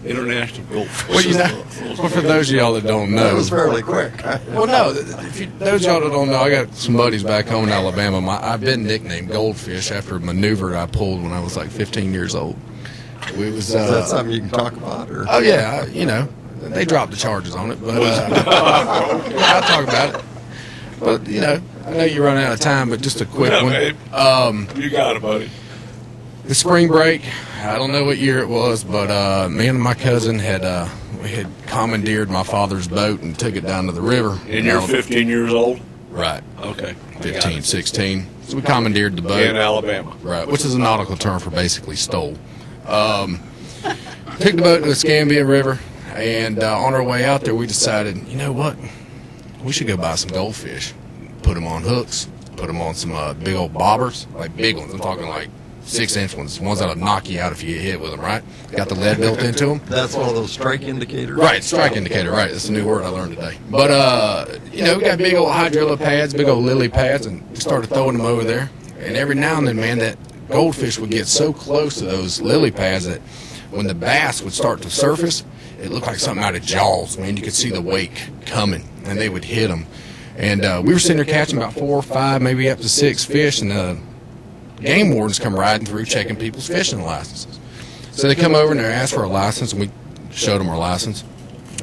International Goldfish. Well, you know, well, for those of y'all that don't know, That was fairly quick. well, no, those of y'all that don't know, I got some buddies back home in Alabama. I've been nicknamed Goldfish after a maneuver I pulled when I was like 15 years old. We was, Is that something you can talk about? Or? Oh yeah, you know, they dropped the charges on it, but I'll talk about it. But you know, I know you run out of time, but just a quick one. Babe. You got it, buddy. The spring break, I don't know what year it was, but me and my cousin had commandeered my father's boat and took it down to the river. And you're 15 years old? Right. Okay. 15, 16. So we commandeered the boat. In Alabama. Right, which is a nautical term for basically stole. Took the boat to the Escambia River, and on our way out there, we decided, you know what? We should go buy some goldfish. Put them on hooks, put them on some big old bobbers, like big ones. I'm talking like 6-inch ones that'll knock you out if you get hit with them, right? Got the lead built into them. That's one of those strike indicators? Right, strike indicator, right. That's a new word I learned today. But, you know, we got big old hydrilla pads, big old lily pads, and we started throwing them over there. And every now and then, man, that goldfish would get so close to those lily pads that when the bass would start to surface, it looked like something out of Jaws, man. You could see the wake coming, and they would hit them. And we were sitting there catching about 4 or 5, maybe up to 6 fish, and game wardens come riding through checking people's fishing licenses. So they come over and they ask for a license, and we showed them our license.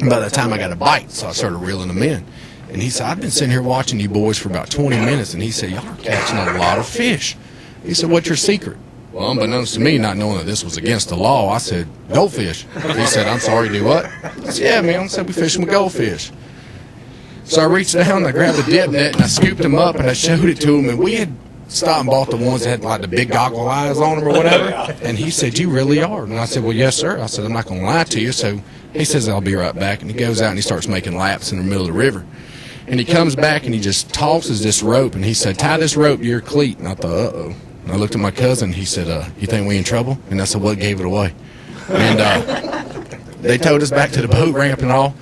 And by that time I got a bite, so I started reeling them in. And he said, I've been sitting here watching you boys for about 20 minutes, and he said, y'all are catching a lot of fish. He said, what's your secret? Well, unbeknownst to me, not knowing that this was against the law, I said, goldfish. He said, I'm sorry, do what? I said, yeah, man, I said, we fishing with goldfish. So I reached down, and I grabbed the dip net, and I scooped them up, and I showed it to him, and we had stopped and bought the ones that had like the big goggle eyes on them or whatever. And he said, you really are? And I said, well, yes, sir. I said, I'm not going to lie to you. So he says, I'll be right back. And he goes out and he starts making laps in the middle of the river. And he comes back and he just tosses this rope. And he said, tie this rope to your cleat. And I thought, uh-oh. And I looked at my cousin. He said, you think we in trouble? And I said, what gave it away? And they towed us back to the boat ramp and all.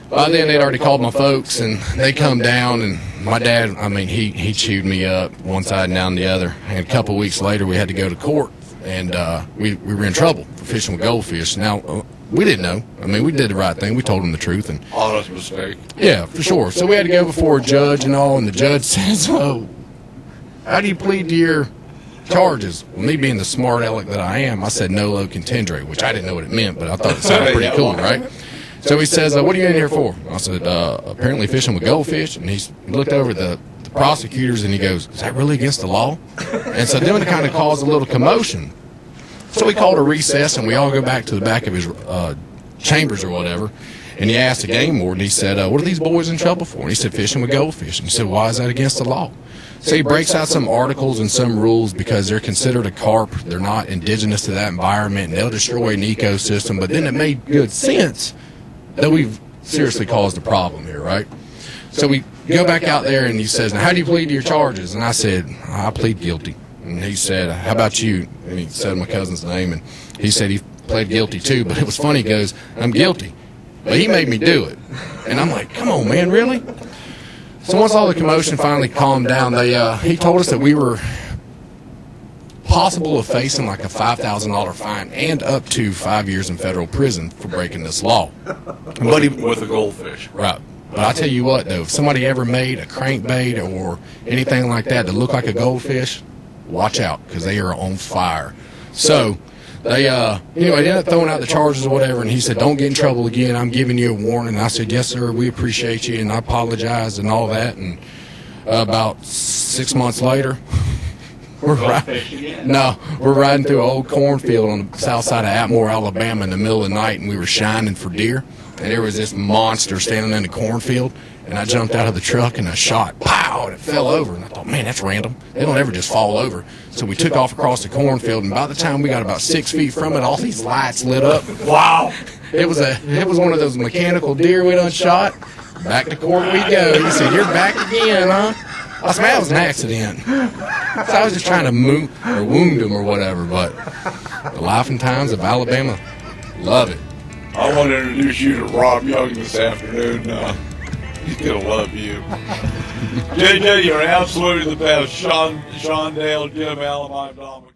By then, they'd already called my folks, and they come down, and my dad, I mean, he chewed me up one side and down the other. And a couple of weeks later, we had to go to court, and we were in trouble for fishing with goldfish. Now, we didn't know. I mean, we did the right thing. We told them the truth. And honest mistake. Yeah, for sure. So we had to go before a judge and all, and the judge says, oh, how do you plead to your charges? Well, me being the smart aleck that I am, I said nolo contendere, which I didn't know what it meant, but I thought it sounded pretty cool, right? So he says, what are you in here for? I said, apparently fishing with goldfish. And he looked over at the prosecutors, and he goes, is that really against the law? And so then it kind of caused a little commotion. So we called a recess, and we all go back to the back of his chambers or whatever. And he asked the game warden, he said, what are these boys in trouble for? And he said, fishing with goldfish. And he said, why is that against the law? So he breaks out some articles and some rules because they're considered a carp. They're not indigenous to that environment, and they'll destroy an ecosystem. But then it made good sense that we've seriously caused a problem here, right? So we go back out there, and he says, now, how do you plead to your charges? And I said, I plead guilty. And he said, how about you? And he said my cousin's name, and he said he pled guilty too. But it was funny. He goes, I'm guilty. But he made me do it. And I'm like, come on, man, really? So once all the commotion finally calmed down, he told us that we were possible of facing like a $5,000 fine and up to 5 years in federal prison for breaking this law. With a goldfish. Right. But I tell you what, though, if somebody ever made a crankbait or anything like that that looked like a goldfish, watch out, because they are on fire. So they ended up throwing out the charges or whatever, and he said, don't get in trouble again. I'm giving you a warning. And I said, yes, sir, we appreciate you, and I apologize and all that. And about 6 months later, we're riding through an old cornfield on the south side of Atmore, Alabama in the middle of the night, and we were shining for deer. And there was this monster standing in the cornfield, and I jumped out of the truck and I shot, pow, and it fell over. And I thought, man, that's random. They don't ever just fall over. So we took off across the cornfield, and by the time we got about 6 feet from it, all these lights lit up. Wow. It was one of those mechanical deer we done shot. Back to court we go. He said, you're back again, huh? I said, that was an accident. So I was just trying to wound him or whatever, but the life and times of Alabama, love it. I want to introduce you to Rob Young this afternoon. He's going to love you. JJ, you're absolutely the best. Sean Dale, Jim Allen, I'm Dominic.